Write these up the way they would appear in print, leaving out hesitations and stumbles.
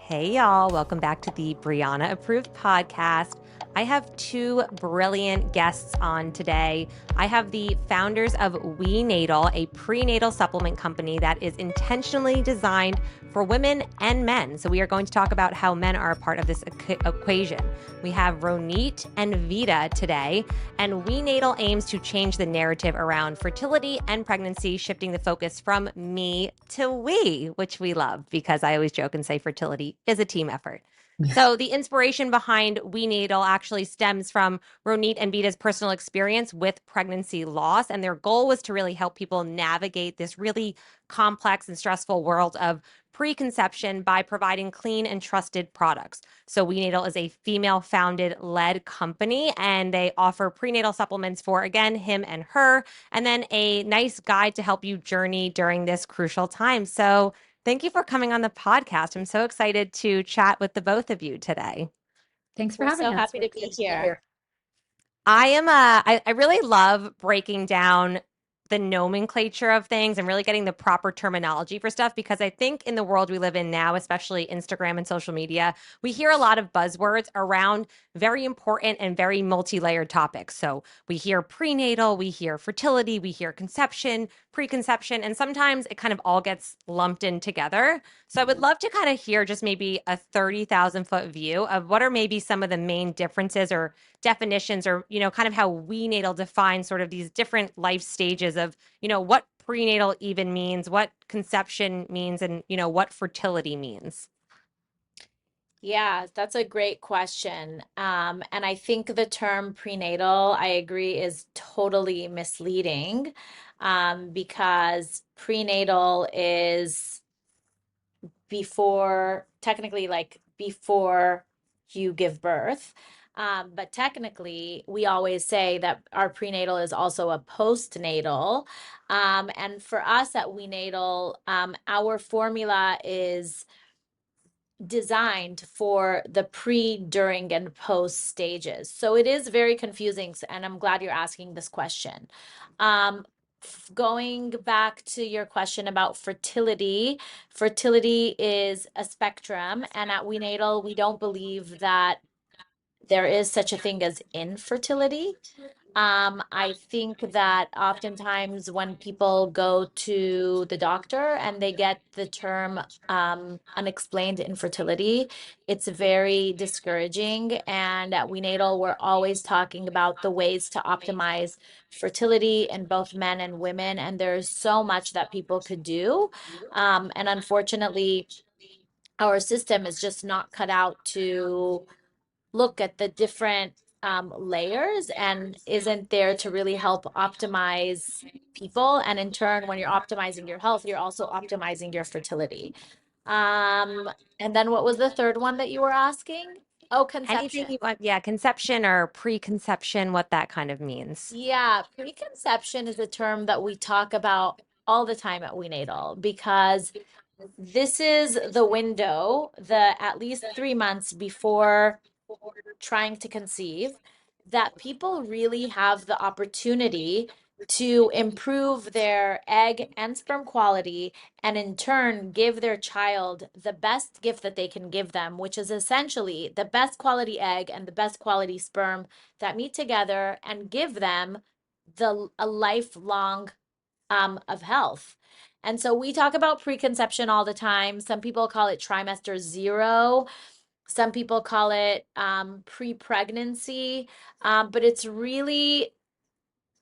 Hey, y'all. Welcome back to the Brianna Approved Podcast. I have two brilliant guests on today. I have the founders of WeNatal, a prenatal supplement company that is intentionally designed for women and men. So, we are going to talk about how men are a part of this equation. We have Ronit and Vida today, and WeNatal aims to change the narrative around fertility and pregnancy, shifting the focus from me to we, which we love because I always joke and say fertility is a team effort. So the inspiration behind WeNatal actually stems from Ronit and Vida's personal experience with pregnancy loss, and their goal was to really help people navigate this really complex and stressful world of preconception by providing clean and trusted products. So WeNatal is a female-founded led company, and they offer prenatal supplements for, again, him and her, and then a nice guide to help you journey during this crucial time. So thank you for coming on the podcast. I'm so excited to chat with the both of you today. Thanks for We're having so us. happy to be here. I really love breaking down the nomenclature of things and really getting the proper terminology for stuff because I think in the world we live in now, especially Instagram and social media, we hear a lot of buzzwords around very important and very multi-layered topics. So we hear prenatal, we hear fertility, we hear conception, preconception, and sometimes it kind of all gets lumped in together. So I would love to kind of hear just maybe a 30,000 foot view of what are maybe some of the main differences or definitions or, kind of how WeNatal defines sort of these different life stages of, what prenatal even means, what conception means, and, what fertility means. Yeah, that's a great question. And I think the term prenatal, I agree, is totally misleading, because prenatal is before, technically, like before you give birth. But technically, we always say that our prenatal is also a postnatal. And for us at WeNatal, our formula is designed for the pre, during, and post stages. So it is very confusing, and I'm glad you're asking this question. Going back to your question about fertility, fertility is a spectrum, and at WeNatal, we don't believe that there is such a thing as infertility. I think that oftentimes when people go to the doctor and they get the term unexplained infertility, it's very discouraging. And at WeNatal, we're always talking about the ways to optimize fertility in both men and women. And there's so much that people could do. And unfortunately, our system is just not cut out to look at the different layers and isn't there to really help optimize people. And in turn, when you're optimizing your health, you're also optimizing your fertility. Um, and then what was the third one that you were asking? Oh, Anything conception. you want, yeah, conception or preconception, what that kind of means. Yeah, preconception is a term that we talk about all the time at WeNatal because this is the window, the at least 3 months before trying to conceive, that people really have the opportunity to improve their egg and sperm quality and in turn give their child the best gift that they can give them, which is essentially the best quality egg and the best quality sperm that meet together and give them a lifelong of health. And so we talk about preconception all the time. Some people call it trimester zero. Some people call it pre-pregnancy, but it's really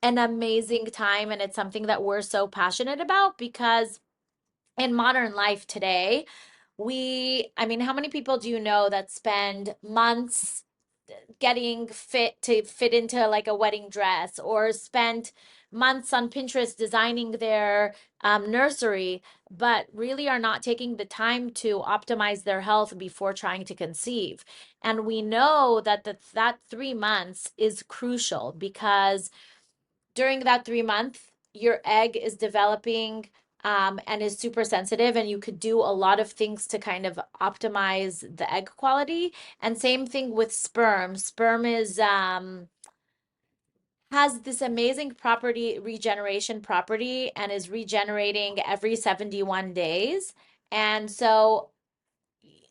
an amazing time, and it's something that we're so passionate about because in modern life today, I mean, how many people do you know that spend months getting fit to fit into like a wedding dress or spent months on Pinterest designing their nursery, but really are not taking the time to optimize their health before trying to conceive. And we know that that 3 months is crucial because during that 3 month, your egg is developing and is super sensitive, and you could do a lot of things to kind of optimize the egg quality. And same thing with sperm. Sperm is has this amazing property, regeneration property, and is regenerating every 71 days. And so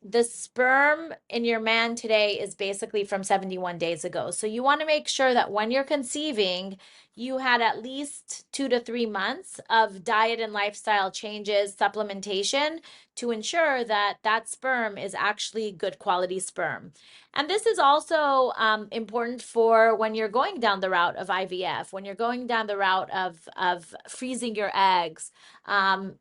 the sperm in your man today is basically from 71 days ago. So you want to make sure that when you're conceiving, you had at least 2 to 3 months of diet and lifestyle changes, supplementation to ensure that that sperm is actually good quality sperm. And this is also important for when you're going down the route of IVF, when you're going down the route of freezing your eggs.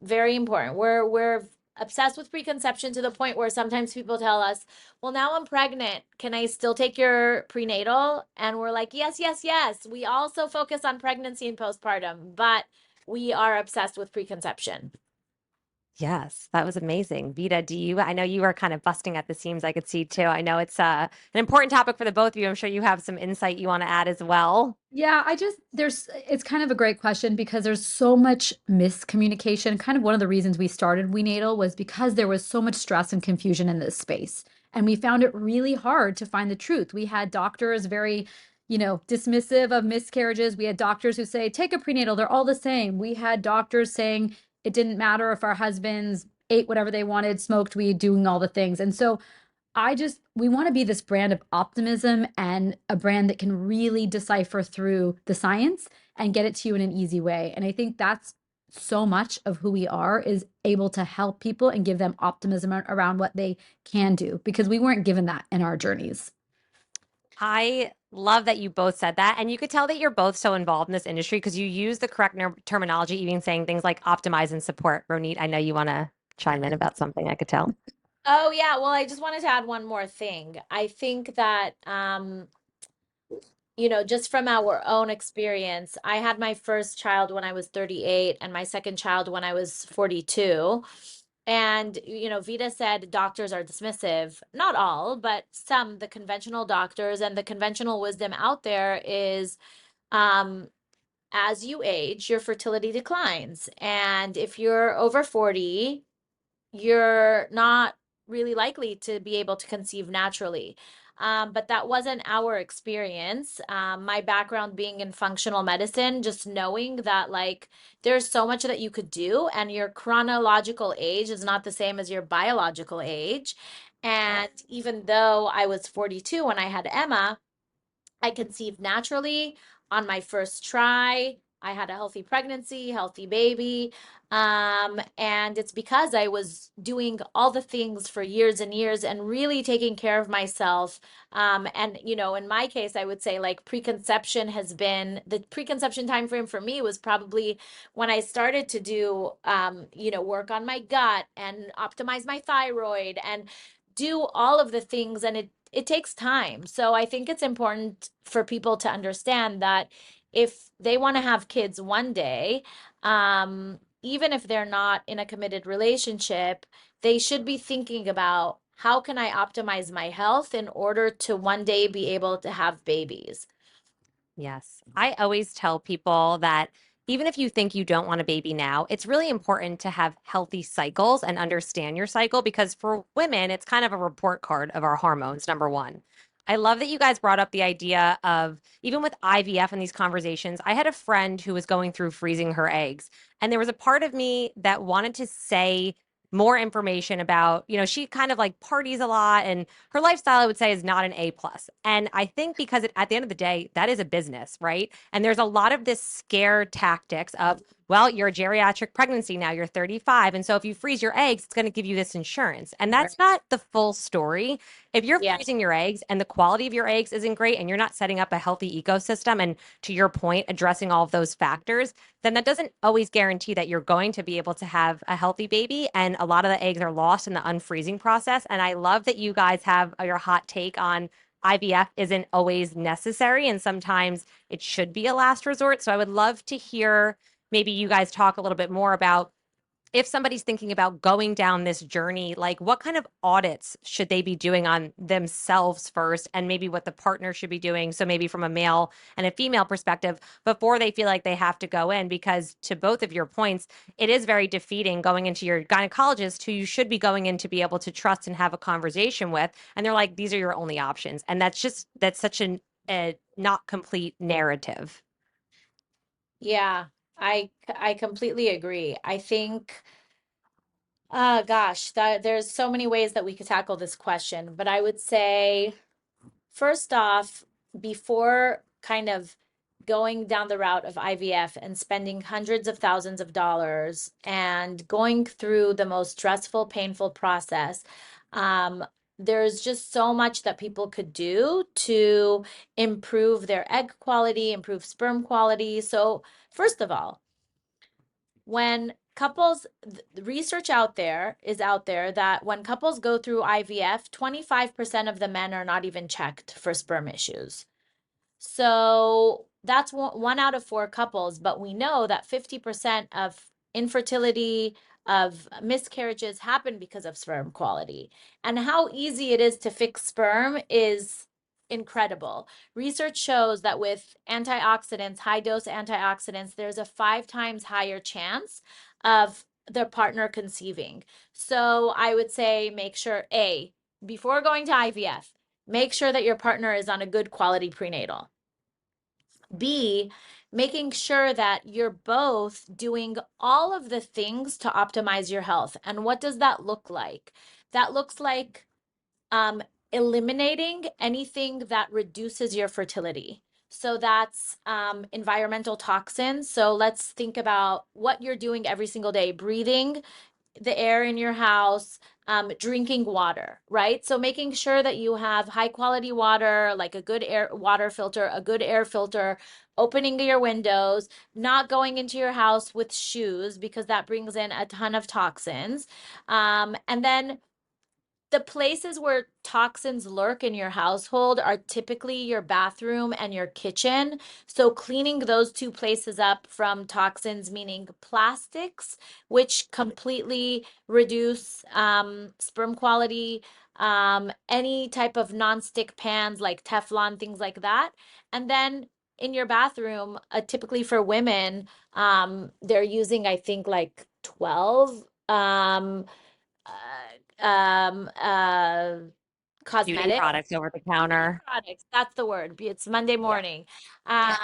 Very important. We're obsessed with preconception to the point where sometimes people tell us, well, now I'm pregnant. Can I still take your prenatal? And we're like, yes, yes, yes. We also focus on pregnancy and postpartum, but we are obsessed with preconception. Yes, that was amazing. Vida, I know you were kind of busting at the seams, I could see too. I know it's an important topic for the both of you. I'm sure you have some insight you want to add as well. Yeah, it's kind of a great question because there's so much miscommunication. Kind of one of the reasons we started WeNatal was because there was so much stress and confusion in this space. And we found it really hard to find the truth. We had doctors very, dismissive of miscarriages. We had doctors who say, take a prenatal, they're all the same. We had doctors saying it didn't matter if our husbands ate whatever they wanted, smoked weed, doing all the things. And so we want to be this brand of optimism and a brand that can really decipher through the science and get it to you in an easy way. And I think that's so much of who we are is able to help people and give them optimism around what they can do because we weren't given that in our journeys. I love that you both said that. And you could tell that you're both so involved in this industry because you use the correct terminology, even saying things like optimize and support. Ronit, I know you want to chime in about something, I could tell. Oh, yeah. Well, I just wanted to add one more thing. I think that, just from our own experience, I had my first child when I was 38 and my second child when I was 42. And, Vida said doctors are dismissive. Not all, but some, the conventional doctors and the conventional wisdom out there is um, as you age, your fertility declines. And if you're over 40, you're not really likely to be able to conceive naturally. But that wasn't our experience. My background being in functional medicine, just knowing that like there's so much that you could do, and your chronological age is not the same as your biological age. And even though I was 42 when I had Emma, I conceived naturally on my first try. I had a healthy pregnancy, healthy baby. And it's because I was doing all the things for years and years and really taking care of myself. And in my case, I would say like preconception has been the preconception time frame for me was probably when I started to do work on my gut and optimize my thyroid and do all of the things, and it takes time. So I think it's important for people to understand that if they want to have kids one day, even if they're not in a committed relationship, they should be thinking about how can I optimize my health in order to one day be able to have babies. Yes. I always tell people that even if you think you don't want a baby now, it's really important to have healthy cycles and understand your cycle because for women, it's kind of a report card of our hormones, number one. I love that you guys brought up the idea of even with IVF in these conversations. I had a friend who was going through freezing her eggs, and there was a part of me that wanted to say more information about, she kind of like parties a lot and her lifestyle, I would say, is not an A plus. And I think because at the end of the day, that is a business, right? And there's a lot of this scare tactics of, well, you're a geriatric pregnancy now, you're 35. And so if you freeze your eggs, it's going to give you this insurance. And Right. that's not the full story. If you're Yeah. freezing your eggs and the quality of your eggs isn't great and you're not setting up a healthy ecosystem, and to your point, addressing all of those factors, then that doesn't always guarantee that you're going to be able to have a healthy baby. And a lot of the eggs are lost in the unfreezing process. And I love that you guys have your hot take on IVF isn't always necessary. And sometimes it should be a last resort. So I would love to hear maybe you guys talk a little bit more about if somebody's thinking about going down this journey, like what kind of audits should they be doing on themselves first, and maybe what the partner should be doing? So, maybe from a male and a female perspective, before they feel like they have to go in, because to both of your points, it is very defeating going into your gynecologist who you should be going in to be able to trust and have a conversation with. And they're like, these are your only options. And that's such a not complete narrative. Yeah, I completely agree. I think Gosh, there's so many ways that we could tackle this question, but I would say, first off, before kind of going down the route of IVF and spending hundreds of thousands of dollars and going through the most stressful, painful process, um, there's just so much that people could do to improve their egg quality, improve sperm quality. So, first of all, when couples, the research out there that when couples go through IVF, 25% of the men are not even checked for sperm issues. So that's one out of four couples, but we know that 50% of infertility, of miscarriages happen because of sperm quality. And how easy it is to fix sperm is incredible. Research shows that with antioxidants, high dose antioxidants, there's a 5 times higher chance of their partner conceiving. So I would say make sure, A, before going to IVF, make sure that your partner is on a good quality prenatal. B, making sure that you're both doing all of the things to optimize your health. And what does that look like? That looks like um, eliminating anything that reduces your fertility. So that's environmental toxins. So let's think about what you're doing every single day, breathing the air in your house, drinking water, right? So making sure that you have high quality water, like a good air water filter, a good air filter, opening your windows, not going into your house with shoes because that brings in a ton of toxins. And then the places where toxins lurk in your household are typically your bathroom and your kitchen. So, cleaning those two places up from toxins, meaning plastics, which completely reduce sperm quality, any type of non-stick pans like Teflon, things like that. And then in your bathroom, typically for women, they're using, I think, like 12. Um, Beauty Cosmetics. products over the Beauty counter. products, that's the word. It's Monday Yeah. morning. And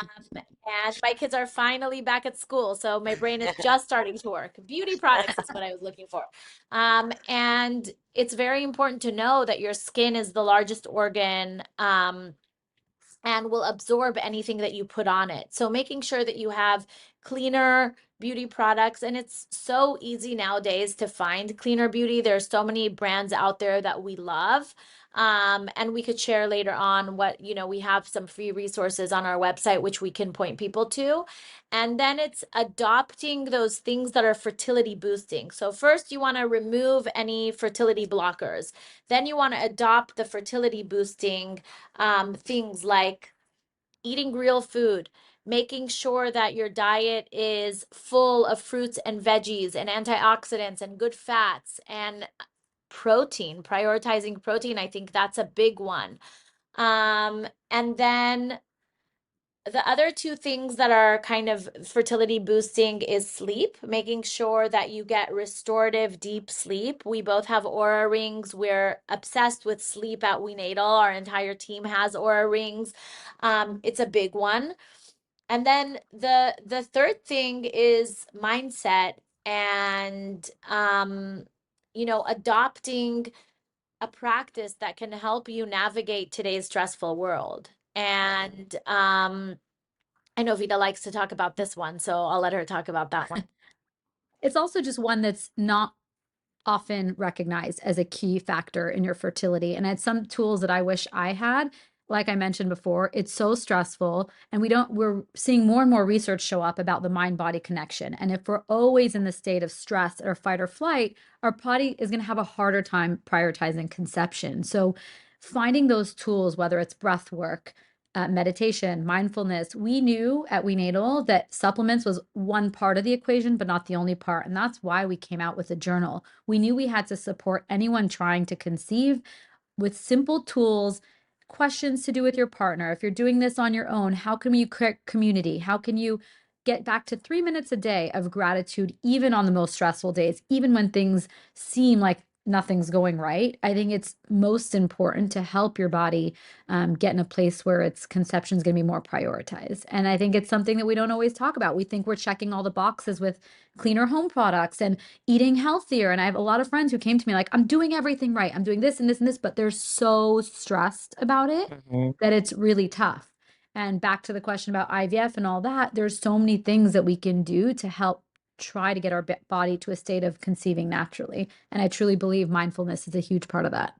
my kids are finally back at school, so my brain is just starting to work. Beauty products is what I was looking for. And it's very important to know that your skin is the largest organ, and will absorb anything that you put on it. So making sure that you have cleaner beauty products, and it's so easy nowadays to find cleaner beauty. There's so many brands out there that we love. And we could share later on what, we have some free resources on our website, which we can point people to. And then it's adopting those things that are fertility boosting. So first you want to remove any fertility blockers. Then you want to adopt the fertility boosting things like eating real food, making sure that your diet is full of fruits and veggies and antioxidants and good fats and protein, prioritizing protein. I think that's a big one. And then the other two things that are kind of fertility boosting is sleep, making sure that you get restorative deep sleep. We both have Aura rings. We're obsessed with sleep at WeNatal. Our entire team has Aura rings. It's a big one. And then the third thing is mindset and adopting a practice that can help you navigate today's stressful world. And I know Vida likes to talk about this one, so I'll let her talk about that one. It's also just one that's not often recognized as a key factor in your fertility. And it's some tools that I wish I had. Like I mentioned before, it's so stressful. And we're seeing more and more research show up about the mind body connection. And if we're always in the state of stress or fight or flight, our body is going to have a harder time prioritizing conception. So finding those tools, whether it's breath work, meditation, mindfulness. We knew at WeNatal that supplements was one part of the equation, but not the only part. And that's why we came out with a journal. We knew we had to support anyone trying to conceive with simple tools, questions to do with your partner. If you're doing this on your own, how can you create community? How can you get back to 3 minutes a day of gratitude, even on the most stressful days, even when things seem like nothing's going right. I think it's most important to help your body get in a place where its conception is going to be more prioritized. And I think it's something that we don't always talk about. We think we're checking all the boxes with cleaner home products and eating healthier. And I have a lot of friends who came to me like, I'm doing everything right. I'm doing this and this and this, but they're so stressed about it Mhm. that it's really tough. And back to the question about IVF and all that, there's so many things that we can do to help try to get our body to a state of conceiving naturally. And I truly believe mindfulness is a huge part of that.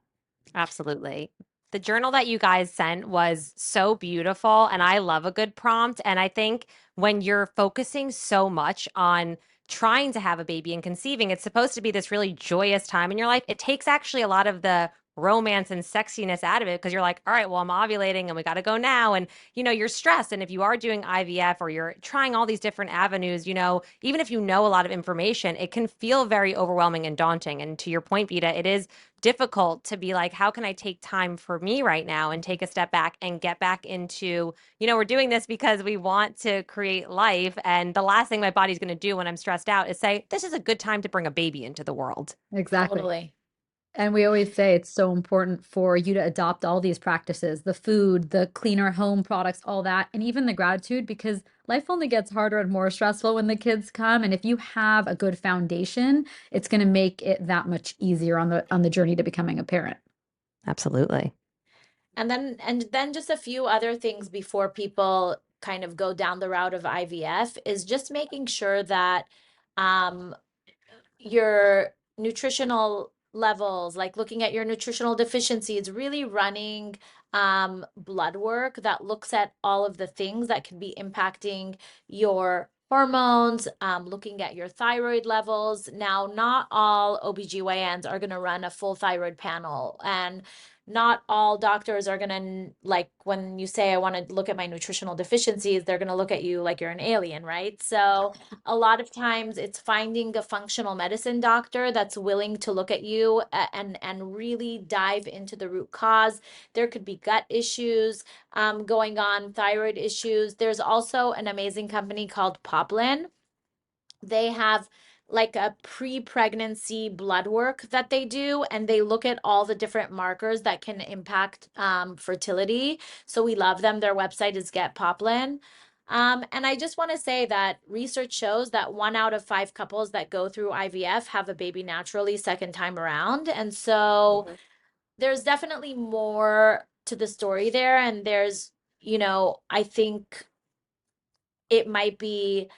Absolutely. The journal that you guys sent was so beautiful, and I love a good prompt. And I think when you're focusing so much on trying to have a baby and conceiving, it's supposed to be this really joyous time in your life. It takes actually a lot of the romance and sexiness out of it because you're like, all right, well, I'm ovulating and we got to go now. And, you're stressed. And if you are doing IVF or you're trying all these different avenues, even if you know a lot of information, it can feel very overwhelming and daunting. And to your point, Vida, it is difficult to be like, how can I take time for me right now and take a step back and get back into, we're doing this because we want to create life. And the last thing my body's going to do when I'm stressed out is say, this is a good time to bring a baby into the world. Exactly. Totally. And we always say it's so important for you to adopt all these practices, the food, the cleaner home products, all that, and even the gratitude, because life only gets harder and more stressful when the kids come. And if you have a good foundation, it's going to make it that much easier on the journey to becoming a parent. Absolutely. And then just a few other things before people kind of go down the route of IVF is just making sure that um your nutritional levels, like looking at your nutritional deficiencies, really running blood work that looks at all of the things that can be impacting your hormones, looking at your thyroid levels. Now, not all OBGYNs are going to run a full thyroid panel, and not all doctors are going to, like, when you say, I want to look at my nutritional deficiencies, they're going to look at you like you're an alien, right? So, a lot of times it's finding a functional medicine doctor that's willing to look at you and really dive into the root cause. There could be gut issues going on, thyroid issues. There's also an amazing company called Poplin. They have like a pre-pregnancy blood work that they do, and they look at all the different markers that can impact fertility. So we love them. Their website is Get Poplin. And I just want to say that research shows that 1 out of 5 couples that go through IVF have a baby naturally second time around. And so Mhm. there's definitely more to the story there. And I think it might be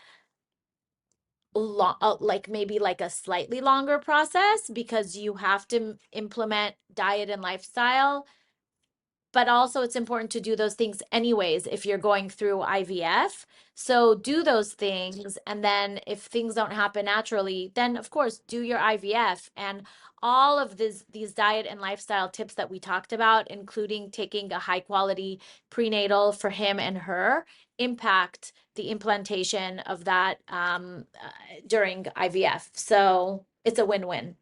like maybe like a slightly longer process because you have to implement diet and lifestyle, but also it's important to do those things anyways if you're going through IVF. So do those things, and then if things don't happen naturally, then of course do your IVF. And all of these diet and lifestyle tips that we talked about, including taking a high quality prenatal for him and her, impact the implantation of that during IVF. So it's a win-win.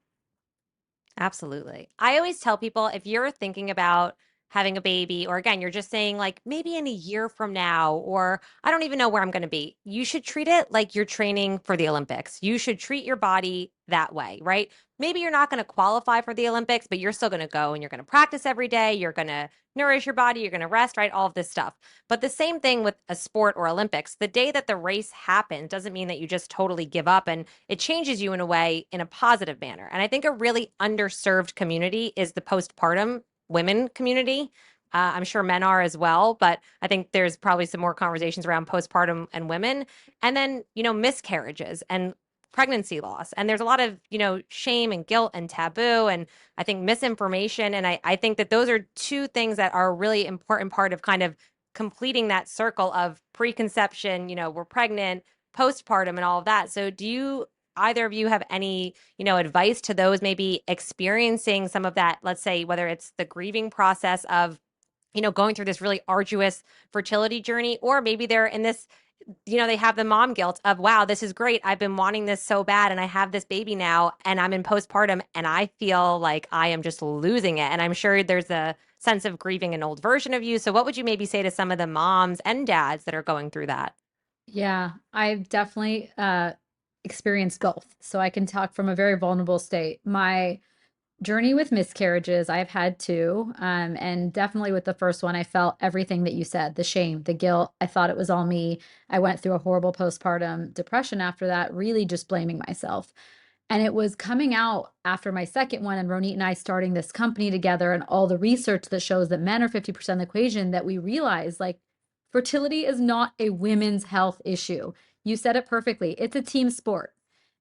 Absolutely. I always tell people if you're thinking about having a baby, or again, you're just saying like maybe in a year from now, or I don't even know where I'm going to be, you should treat it like you're training for the Olympics. You should treat your body that way, right? Maybe you're not going to qualify for the Olympics, but you're still going to go and you're going to practice every day. You're going to nourish your body. You're going to rest, right? All of this stuff. But the same thing with a sport or Olympics. The day that the race happens doesn't mean that you just totally give up, and it changes you in a way in a positive manner. And I think a really underserved community is the postpartum women community. I'm sure men are as well, but I think there's probably some more conversations around postpartum and women. And then, miscarriages and pregnancy loss. And there's a lot of, shame and guilt and taboo and I think misinformation. And I think that those are two things that are a really important part of kind of completing that circle of preconception, we're pregnant, postpartum, and all of that. So do you either of you have any, advice to those maybe experiencing some of that, let's say, whether it's the grieving process of, going through this really arduous fertility journey, or maybe they're in this, they have the mom guilt of, wow, this is great. I've been wanting this so bad and I have this baby now and I'm in postpartum and I feel like I am just losing it. And I'm sure there's a sense of grieving an old version of you. So what would you maybe say to some of the moms and dads that are going through that? Yeah, I've definitely experienced both. So I can talk from a very vulnerable state. My journey with miscarriages. I've had two. And definitely with the first one, I felt everything that you said, the shame, the guilt. I thought it was all me. I went through a horrible postpartum depression after that, really just blaming myself. And it was coming out after my second one and Ronit and I starting this company together and all the research that shows that men are 50% of the equation that we realized like fertility is not a women's health issue. You said it perfectly. It's a team sport.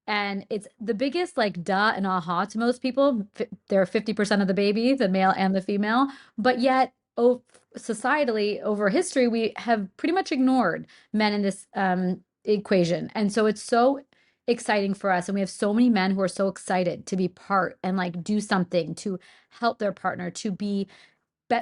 And it's the biggest like duh and aha to most people. They're 50% of the baby, the male and the female. But yet, societally, over history, we have pretty much ignored men in this equation. And so it's so exciting for us. And we have so many men who are so excited to be part and like do something to help their partner, to be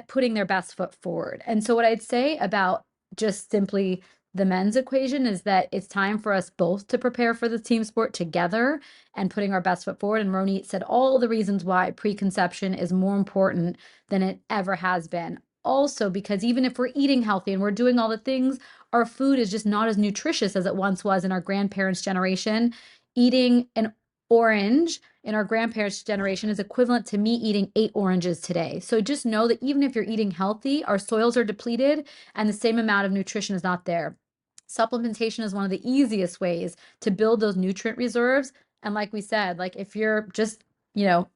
putting their best foot forward. And so, what I'd say about just simply the men's equation is that it's time for us both to prepare for the team sport together and putting our best foot forward. And Ronit said all the reasons why preconception is more important than it ever has been. Also, because even if we're eating healthy and we're doing all the things, our food is just not as nutritious as it once was in our grandparents' generation. Eating an orange in our grandparents' generation is equivalent to me eating 8 oranges today. So just know that even if you're eating healthy, our soils are depleted and the same amount of nutrition is not there. Supplementation is one of the easiest ways to build those nutrient reserves. And like we said, like if you're just, you know,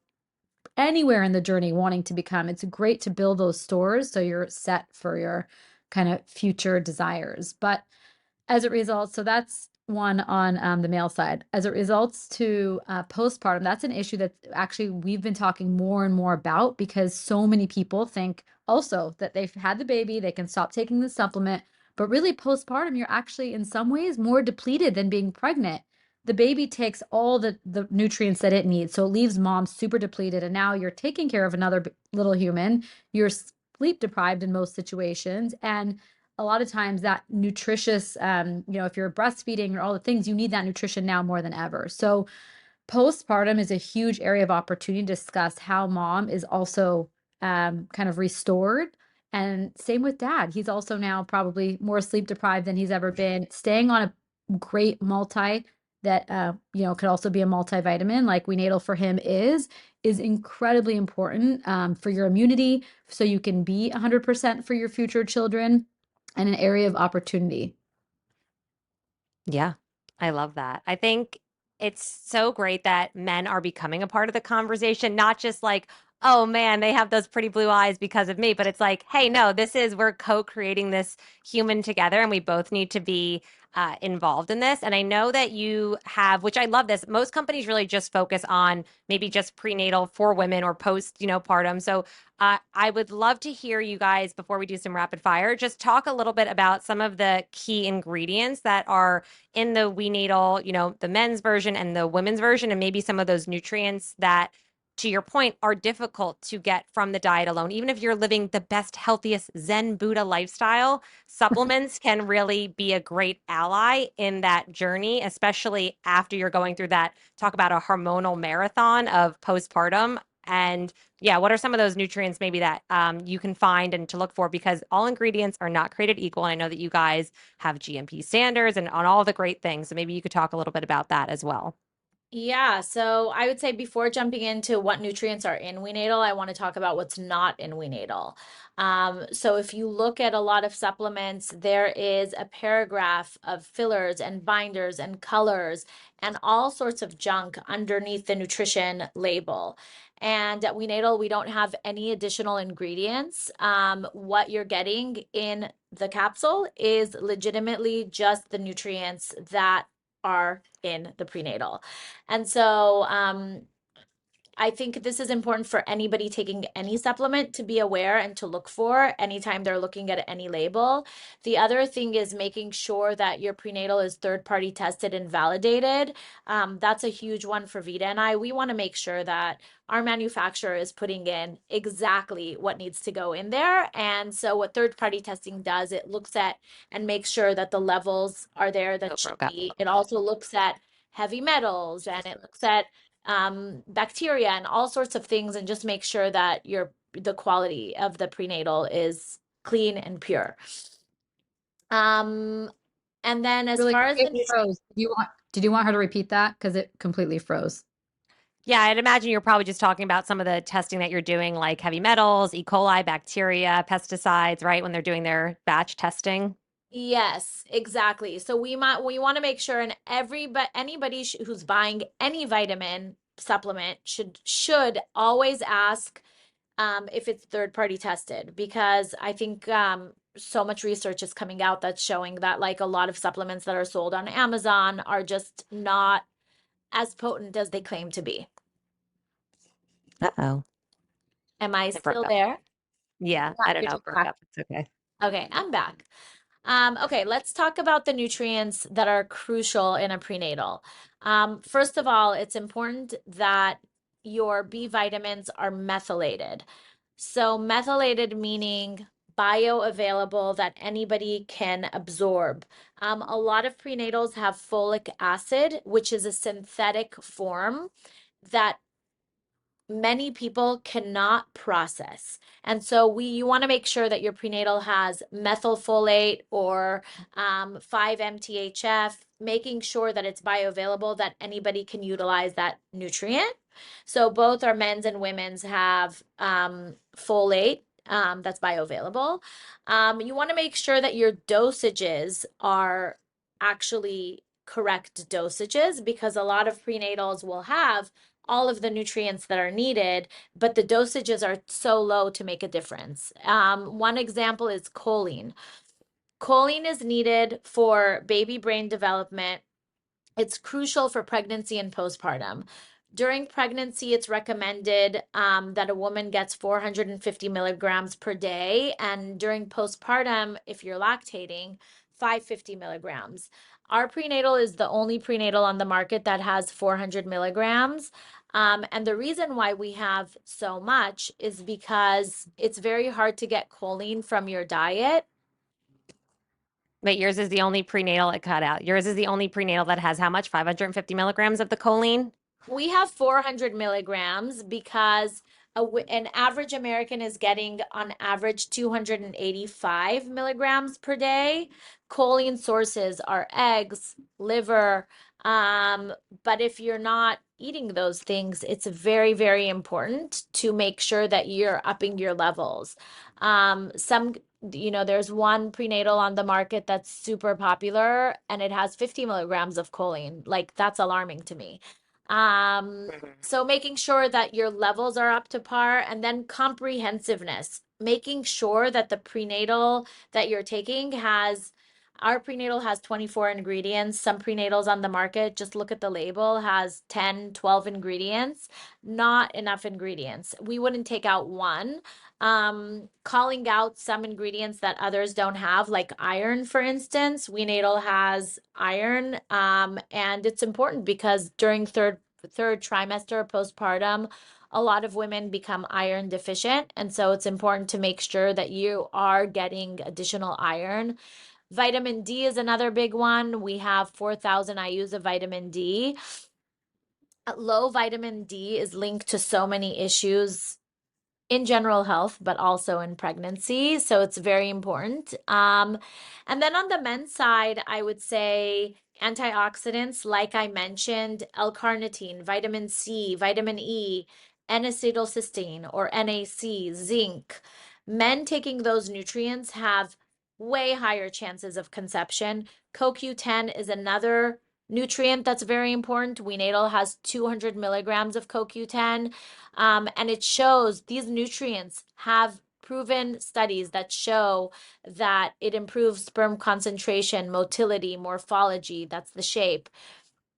anywhere in the journey wanting to become, it's great to build those stores so you're set for your kind of future desires. But as it results, so that's one on the male side. As it results to postpartum, that's an issue that actually we've been talking more and more about because so many people think also that they've had the baby, they can stop taking the supplement, but really postpartum, you're actually in some ways more depleted than being pregnant. The baby takes all the nutrients that it needs, so it leaves mom super depleted, and now you're taking care of another little human. You're sleep deprived in most situations, and a lot of times that nutritious, if you're breastfeeding or all the things, you need that nutrition now more than ever. So postpartum is a huge area of opportunity to discuss how mom is also kind of restored. And same with dad. He's also now probably more sleep deprived than he's ever been. Staying on a great multi that could also be a multivitamin like WeNatal for him is incredibly important for your immunity, so you can be 100% for your future children, and an area of opportunity. Yeah, I love that. I think it's so great that men are becoming a part of the conversation, not just like, oh man, they have those pretty blue eyes because of me, but it's like, hey, no, we're co-creating this human together and we both need to be involved in this. And I know that you have, which I love this, most companies really just focus on maybe just prenatal for women or post, partum. So I would love to hear you guys, before we do some rapid fire, just talk a little bit about some of the key ingredients that are in the WeNatal, the men's version and the women's version, and maybe some of those nutrients that, to your point, are difficult to get from the diet alone. Even if you're living the best, healthiest Zen Buddha lifestyle, supplements can really be a great ally in that journey, especially after you're going through that, talk about a hormonal marathon of postpartum. And yeah, what are some of those nutrients maybe that you can find and to look for? Because all ingredients are not created equal. And I know that you guys have GMP standards and on all the great things. So maybe you could talk a little bit about that as well. Yeah, so I would say before jumping into what nutrients are in WeNatal, I want to talk about what's not in WeNatal. So if you look at a lot of supplements, there is a paragraph of fillers and binders and colors and all sorts of junk underneath the nutrition label. And at WeNatal, we don't have any additional ingredients. What you're getting in the capsule is legitimately just the nutrients that are in the prenatal. And so I think this is important for anybody taking any supplement to be aware and to look for anytime they're looking at any label. The other thing is making sure that your prenatal is third-party tested and validated. That's a huge one for Vida and I. We want to make sure that our manufacturer is putting in exactly what needs to go in there. And so what third-party testing does, it looks at and makes sure that the levels are there that should be. It also looks at heavy metals and it looks at bacteria and all sorts of things, and just make sure that the quality of the prenatal is clean and pure. And then as Really, far as it froze. Did you want her to repeat that? Because it completely froze. Yeah, I'd imagine you're probably just talking about some of the testing that you're doing, like heavy metals, E. coli, bacteria, pesticides, right? When they're doing their batch testing. Yes, exactly. So we want to make sure, and anybody who's buying any vitamin supplement should always ask if it's third party tested, because I think so much research is coming out that's showing that like a lot of supplements that are sold on Amazon are just not as potent as they claim to be. Uh-oh. Am I It broke still up. there? Yeah, I don't You're know. It just broke back. up. It's okay. Okay, I'm back. Okay, let's talk about the nutrients that are crucial in a prenatal. First of all, it's important that your B vitamins are methylated. So, methylated meaning bioavailable that anybody can absorb. A lot of prenatals have folic acid, which is a synthetic form that many people cannot process. And so you want to make sure that your prenatal has methylfolate or 5-MTHF, making sure that it's bioavailable, that anybody can utilize that nutrient. So both our men's and women's have folate that's bioavailable. You want to make sure that your dosages are actually correct dosages, because a lot of prenatals will have all of the nutrients that are needed, but the dosages are so low to make a difference. One example is choline. Choline is needed for baby brain development. It's crucial for pregnancy and postpartum. During pregnancy, it's recommended that a woman gets 450 milligrams per day. And during postpartum, if you're lactating, 550 milligrams. Our prenatal is the only prenatal on the market that has 400 milligrams. And the reason why we have so much is because it's very hard to get choline from your diet. Wait, yours is the only prenatal it cut out. Yours is the only prenatal that has how much? 550 milligrams of the choline? We have 400 milligrams because an average American is getting on average 285 milligrams per day. Choline sources are eggs, liver. But if you're not eating those things, it's very, very important to make sure that you're upping your levels. There's one prenatal on the market that's super popular and it has 50 milligrams of choline. Like, that's alarming to me. So making sure that your levels are up to par, and then comprehensiveness, making sure that the prenatal that you're taking our prenatal has 24 ingredients. Some prenatals on the market, just look at the label, has 10, 12 ingredients. Not enough ingredients. We wouldn't take out one. Calling out some ingredients that others don't have, like iron, for instance. WeNatal has iron, and it's important because during third trimester postpartum, a lot of women become iron deficient, and so it's important to make sure that you are getting additional iron. Vitamin D is another big one. We have 4,000 IUs of vitamin D. Low vitamin D is linked to so many issues in general health, but also in pregnancy. So it's very important. And then on the men's side, I would say antioxidants, like I mentioned, L-carnitine, vitamin C, vitamin E, N-acetylcysteine or NAC, zinc. Men taking those nutrients have way higher chances of conception. CoQ10 is another nutrient that's very important. WeNatal has 200 milligrams of CoQ10. And it shows these nutrients have proven studies that show that it improves sperm concentration, motility, morphology. That's the shape.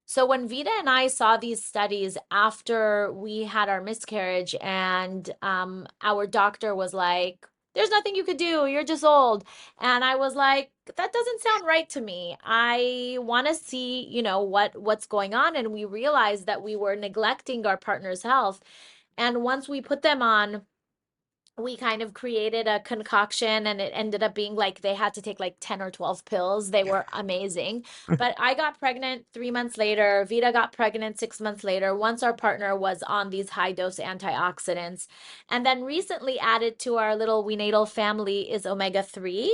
So when Vida and I saw these studies after we had our miscarriage, and our doctor was like, "There's nothing you could do. You're just old." And I was like, "That doesn't sound right to me. I want to see, what's going on." And we realized that we were neglecting our partner's health. And once we put them on, we kind of created a concoction, and it ended up being like they had to take like 10 or 12 pills. They were amazing. But I got pregnant 3 months later. Vida got pregnant 6 months later, once our partner was on these high dose antioxidants. And then recently added to our little WeNatal family is omega-3,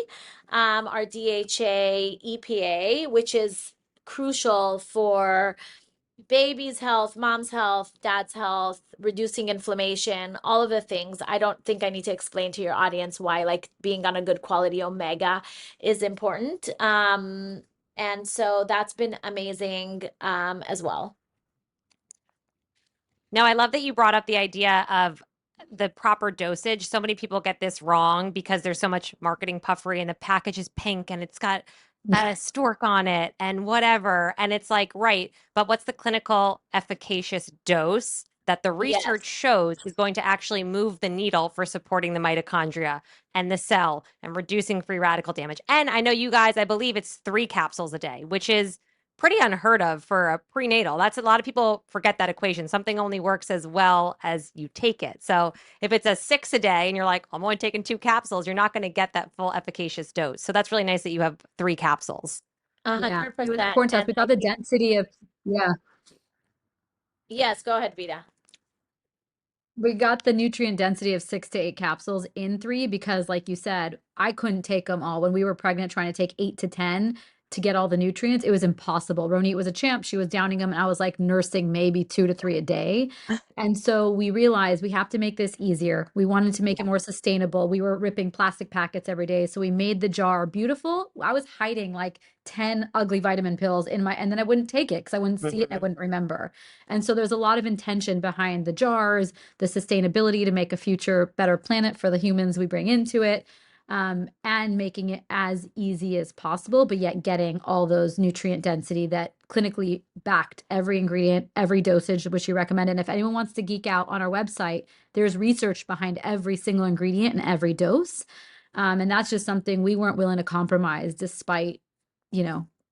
our DHA, EPA, which is crucial for baby's health, mom's health, dad's health, reducing inflammation, all of the things. I don't think I need to explain to your audience why like being on a good quality omega is important. And so that's been amazing as well. No, I love that you brought up the idea of the proper dosage. So many people get this wrong because there's so much marketing puffery and the package is pink and it's got a stork on it and whatever. And it's like, right, but what's the clinical efficacious dose that the research Yes. shows is going to actually move the needle for supporting the mitochondria and the cell and reducing free radical damage? And I know you guys, I believe it's 3 capsules a day, which is pretty unheard of for a prenatal. That's a lot of people forget that equation. Something only works as well as you take it. So if it's a 6 a day and you're like, I'm only taking 2 capsules, you're not going to get that full efficacious dose. So that's really nice that you have 3 capsules. A Yeah, hundred it was percent. important to us. And We thought the density of, yeah, yes, go ahead, Vida. we got the nutrient density of 6 to 8 capsules in 3 because, like you said, I couldn't take them all. When we were pregnant, trying to take 8 to 10 to get all the nutrients, it was impossible. Ronit was a champ. She was downing them, and I was like nursing maybe 2 to 3 a day. And so we realized we have to make this easier. We wanted to make it more sustainable. We were ripping plastic packets every day. So we made the jar beautiful. I was hiding like 10 ugly vitamin pills in my, and then I wouldn't take it because I wouldn't see it. I wouldn't remember. And so there's a lot of intention behind the jars, the sustainability to make a future better planet for the humans we bring into it, and making it as easy as possible, but yet getting all those nutrient density that clinically backed every ingredient, every dosage, which you recommend. And if anyone wants to geek out on our website, there's research behind every single ingredient and every dose. And that's just something we weren't willing to compromise despite,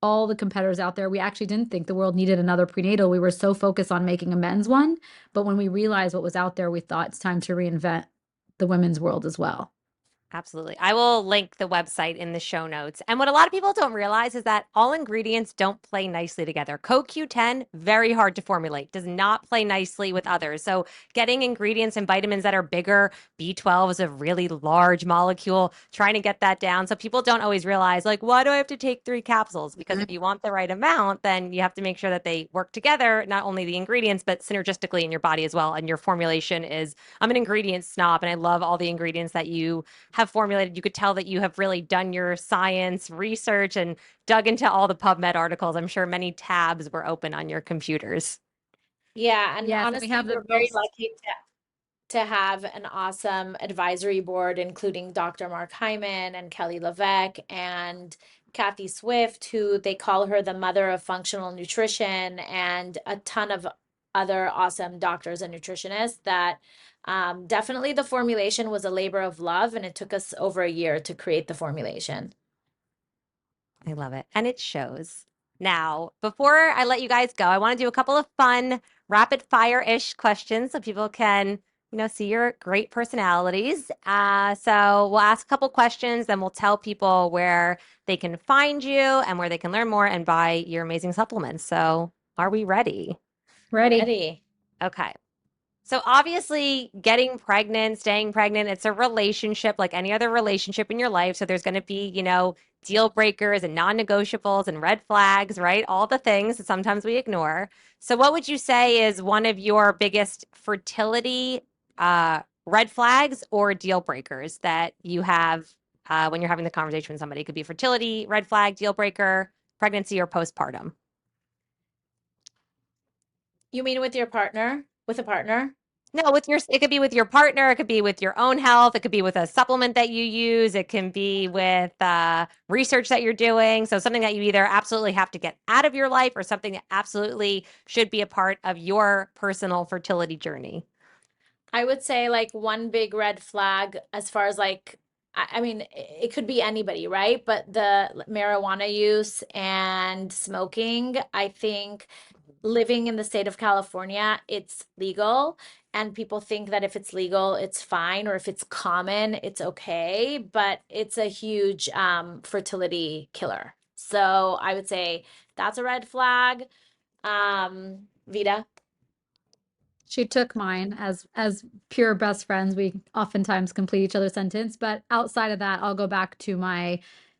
all the competitors out there. We actually didn't think the world needed another prenatal. We were so focused on making a men's one. But when we realized what was out there, we thought it's time to reinvent the women's world as well. Absolutely. I will link the website in the show notes. And what a lot of people don't realize is that all ingredients don't play nicely together. CoQ10, very hard to formulate, does not play nicely with others. So, getting ingredients and vitamins that are bigger, B12 is a really large molecule, trying to get that down. So, people don't always realize, like, why do I have to take 3 capsules? Because if you want the right amount, then you have to make sure that they work together, not only the ingredients, but synergistically in your body as well. And your formulation is, I'm an ingredient snob, and I love all the ingredients that you have formulated. You could tell that you have really done your science research and dug into all the PubMed articles. I'm sure many tabs were open on your computers. Yeah, and Yes, and we honestly, have the we're very most. lucky to have an awesome advisory board, including Dr. Mark Hyman and Kelly LeVeque and Kathy Swift, who they call her the mother of functional nutrition, and a ton of other awesome doctors and nutritionists that definitely the formulation was a labor of love, and it took us over a year to create the formulation. I love it. And it shows. Now, before I let you guys go, I want to do a couple of fun rapid fire-ish questions so people can, see your great personalities. So we'll ask a couple questions, then we'll tell people where they can find you and where they can learn more and buy your amazing supplements. So are we ready? Ready. Ready? Okay. So obviously, getting pregnant, staying pregnant, it's a relationship like any other relationship in your life. So there's going to be, deal breakers and non-negotiables and red flags, right? All the things that sometimes we ignore. So what would you say is one of your biggest fertility red flags or deal breakers that you have when you're having the conversation with somebody? It could be fertility, red flag, deal breaker, pregnancy, or postpartum. You mean with your partner? With a partner? No, it could be with your partner, it could be with your own health, it could be with a supplement that you use, it can be with research that you're doing. So something that you either absolutely have to get out of your life or something that absolutely should be a part of your personal fertility journey. I would say like one big red flag as far as like I mean it could be anybody, right? But the marijuana use and smoking, I think living in the state of California, it's legal and people think that if it's legal, it's fine or if it's common, it's okay, but it's a huge fertility killer. So I would say that's a red flag. Vida. She took mine as pure best friends. We oftentimes complete each other's sentence, but outside of that, I'll go back to my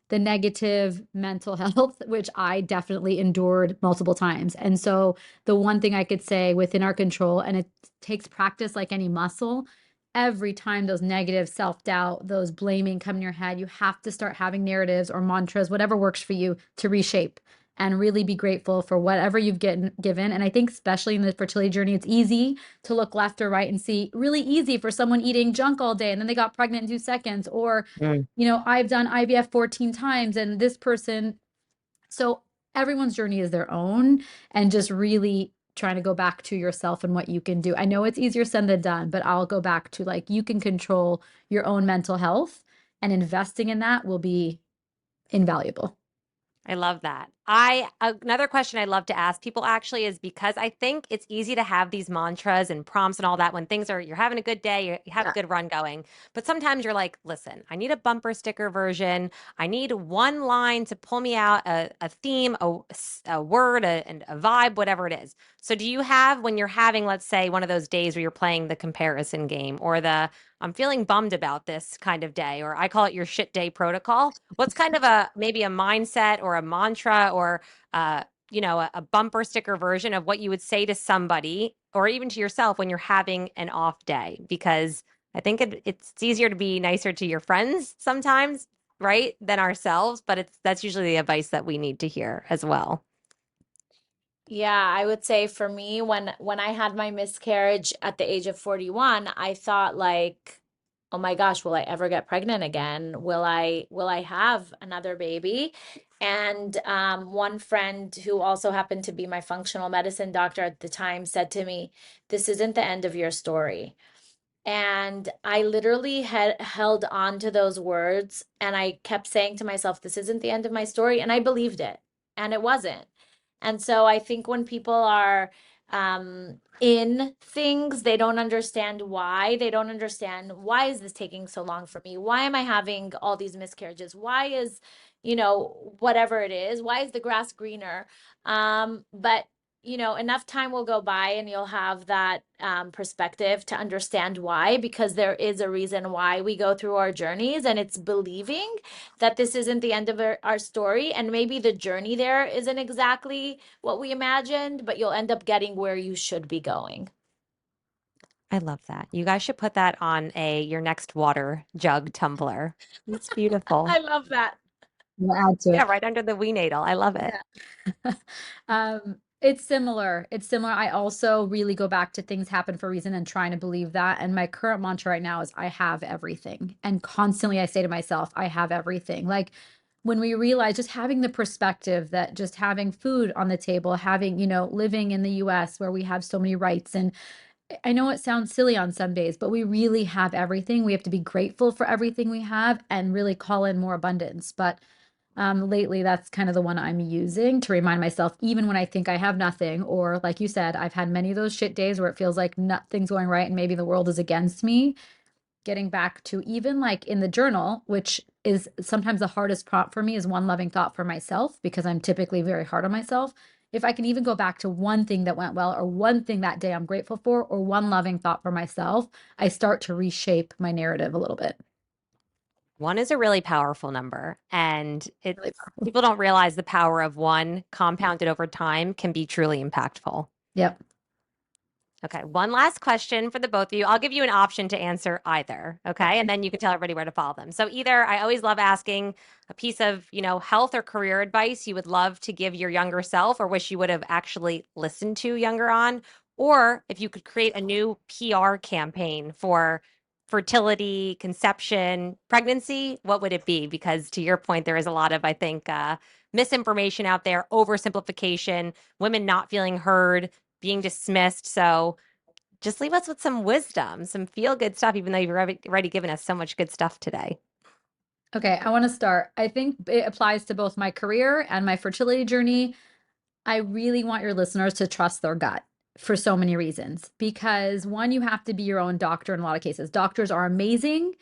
the negative mental health, which I definitely endured multiple times. And so the one thing I could say within our control, and it takes practice like any muscle, every time those negative self-doubt, those blaming come in your head, you have to start having narratives or mantras, whatever works for you, to reshape and really be grateful for whatever you've given. And I think especially in the fertility journey, it's easy to look left or right and see, really easy for someone eating junk all day and then they got pregnant in 2 seconds, or Mm. I've done IVF 14 times and this person. So everyone's journey is their own, and just really trying to go back to yourself and what you can do. I know it's easier said than done, but I'll go back to, like, you can control your own mental health, and investing in that will be invaluable. I love that. Another question I love to ask people actually is because I think it's easy to have these mantras and prompts and all that when you're having a good day, you have a Yeah. good run going. But sometimes you're like, listen, I need a bumper sticker version. I need one line to pull me out, a theme, a word, and a vibe, whatever it is. So do you have, when you're having, let's say, one of those days where you're playing the comparison game, or the I'm feeling bummed about this kind of day, or I call it your shit day protocol? What's kind of maybe a mindset or a mantra, or a bumper sticker version of what you would say to somebody or even to yourself when you're having an off day? Because I think it's easier to be nicer to your friends sometimes, right, than ourselves, but that's usually the advice that we need to hear as well. Yeah, I would say for me, when I had my miscarriage at the age of 41, I thought like, oh my gosh, will I ever get pregnant again? Will I have another baby? And one friend who also happened to be my functional medicine doctor at the time said to me, "This isn't the end of your story." And I literally had held on to those words and I kept saying to myself, this isn't the end of my story. And I believed it, and it wasn't. And so I think when people are in things, they don't understand why. They don't understand, why is this taking so long for me? Why am I having all these miscarriages? Why is, whatever it is, why is the grass greener? But enough time will go by and you'll have that perspective to understand why, because there is a reason why we go through our journeys, and it's believing that this isn't the end of our story. And maybe the journey there isn't exactly what we imagined, but you'll end up getting where you should be going. I love that. You guys should put that on your next water jug tumbler. It's beautiful. I love that. We'll add to Yeah, it. right under the WeNatal. I love it. Yeah. It's similar. It's similar. I also really go back to things happen for a reason and trying to believe that. And my current mantra right now is I have everything. And constantly I say to myself, I have everything. Like, when we realize, just having the perspective that just having food on the table, having, living in the US where we have so many rights. And I know it sounds silly on some days, but we really have everything. We have to be grateful for everything we have and really call in more abundance. But lately, that's kind of the one I'm using to remind myself, even when I think I have nothing, or like you said, I've had many of those shit days where it feels like nothing's going right and maybe the world is against me. Getting back to, even like in the journal, which is sometimes the hardest prompt for me, is one loving thought for myself, because I'm typically very hard on myself. If I can even go back to one thing that went well, or one thing that day I'm grateful for, or one loving thought for myself, I start to reshape my narrative a little bit. One is a really powerful number, and Really powerful. people don't realize the power of one compounded over time can be truly impactful. Yep. Okay, one last question for the both of you. I'll give you an option to answer either, okay? And then you can tell everybody where to follow them. So either, I always love asking a piece of, health or career advice you would love to give your younger self, or wish you would have actually listened to younger on, or if you could create a new PR campaign for fertility, conception, pregnancy, what would it be? Because to your point, there is a lot of, I think, misinformation out there, oversimplification, women not feeling heard, being dismissed. So just leave us with some wisdom, some feel good stuff, even though you've already given us so much good stuff today. Okay, I want to start. I think it applies to both my career and my fertility journey. I really want your listeners to trust their gut for so many reasons. Because one, you have to be your own doctor in a lot of cases. Doctors are amazing,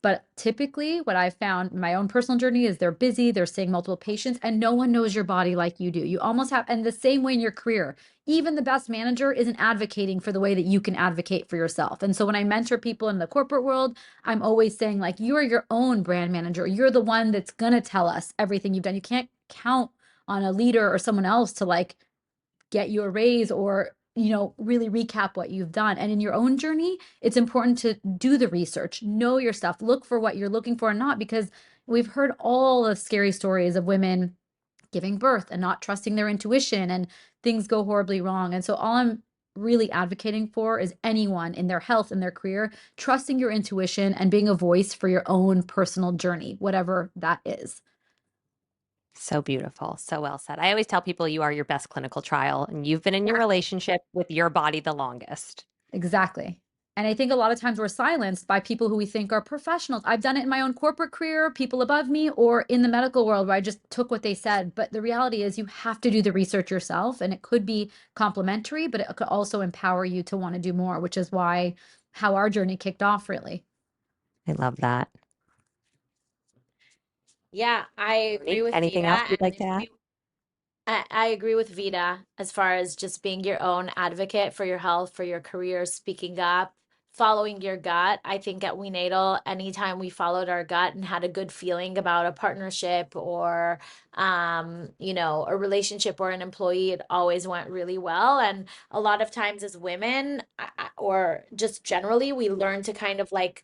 But typically, what I've found in my own personal journey is they're busy, they're seeing multiple patients, and no one knows your body like you do. You almost have, and the same way in your career, even the best manager isn't advocating for the way that you can advocate for yourself. And so when I mentor people in the corporate world, I'm always saying, like, you are your own brand manager. You're the one that's going to tell us everything you've done. You can't count on a leader or someone else to like get you a raise or really recap what you've done. And in your own journey, it's important to do the research, know your stuff, look for what you're looking for and not, because we've heard all the scary stories of women giving birth and not trusting their intuition and things go horribly wrong. And so all I'm really advocating for is anyone in their health and their career trusting your intuition and being a voice for your own personal journey, whatever that is. So beautiful. So well said. I always tell people you are your best clinical trial and you've been in your relationship with your body the longest. Exactly. And I think a lot of times we're silenced by people who we think are professionals. I've done it in my own corporate career, people above me, or in the medical world where I just took what they said. But the reality is you have to do the research yourself, and it could be complementary, but it could also empower you to want to do more, which is why how our journey kicked off, really. I love that. Yeah, I agree with Anything else Vida. you'd like to add? I agree with Vida as far as just being your own advocate for your health, for your career, speaking up, following your gut. I think at WeNatal, anytime we followed our gut and had a good feeling about a partnership or, a relationship or an employee, it always went really well. And a lot of times as women, or just generally, we learn to kind of like,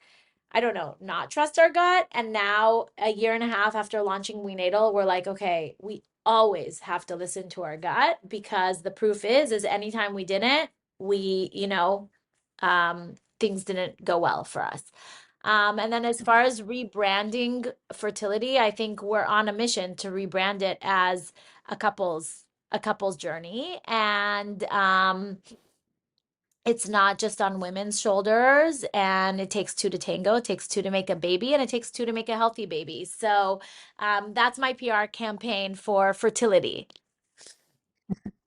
I don't know, not trust our gut. And now, a year and a half after launching WeNatal, we're like, okay, we always have to listen to our gut because the proof is anytime we didn't, we, things didn't go well for us. And then as far as rebranding fertility, I think we're on a mission to rebrand it as a couple's journey. And it's not just on women's shoulders, and it takes two to tango. It takes two to make a baby, and it takes two to make a healthy baby. So that's my PR campaign for fertility.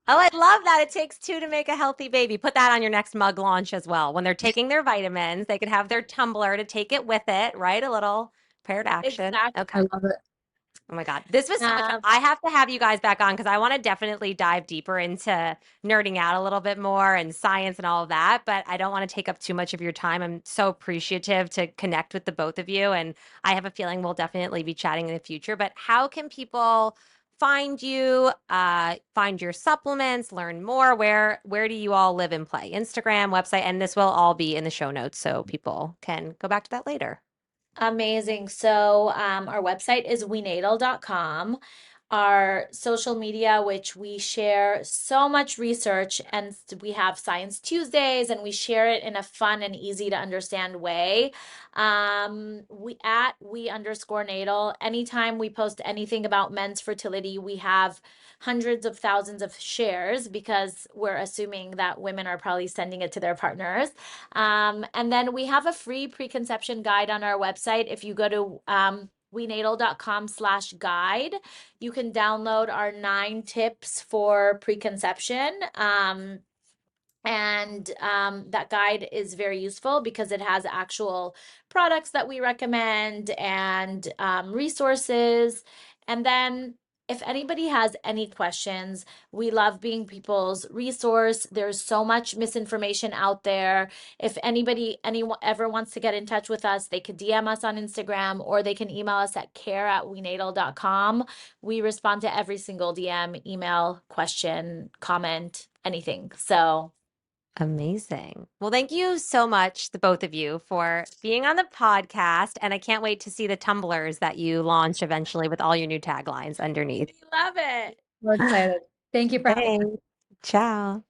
Oh, I love that. It takes two to make a healthy baby. Put that on your next mug launch as well. When they're taking their vitamins, they could have their tumbler to take it with it, right? A little paired action. Exactly. Okay. I love it. Oh my God. This was so much fun. Um, I have to have you guys back on because I want to definitely dive deeper into nerding out a little bit more and science and all of that, but I don't want to take up too much of your time. I'm so appreciative to connect with the both of you, and I have a feeling we'll definitely be chatting in the future. But how can people find you, find your supplements, learn more? Where do you all live and play? Instagram, website, and this will all be in the show notes so people can go back to that later. Amazing. So, our website is wenatal.com. Our social media, which we share so much research, and we have Science Tuesdays, and we share it in a fun and easy to understand way. We_natal. Anytime we post anything about men's fertility, we have hundreds of thousands of shares because we're assuming that women are probably sending it to their partners. And then we have a free preconception guide on our website. If you go to wenatal.com/guide, you can download our 9 tips for preconception. And that guide is very useful because it has actual products that we recommend and resources. And then if anybody has any questions, we love being people's resource. There's so much misinformation out there. If anyone ever wants to get in touch with us, they could DM us on Instagram or they can email us at care@wenatal.com. We respond to every single DM, email, question, comment, anything. So Amazing. Well, thank you so much, the both of you, for being on the podcast. And I can't wait to see the tumblers that you launch eventually with all your new taglines underneath. we love it. We're excited. Thank you for having me. Thanks. Ciao.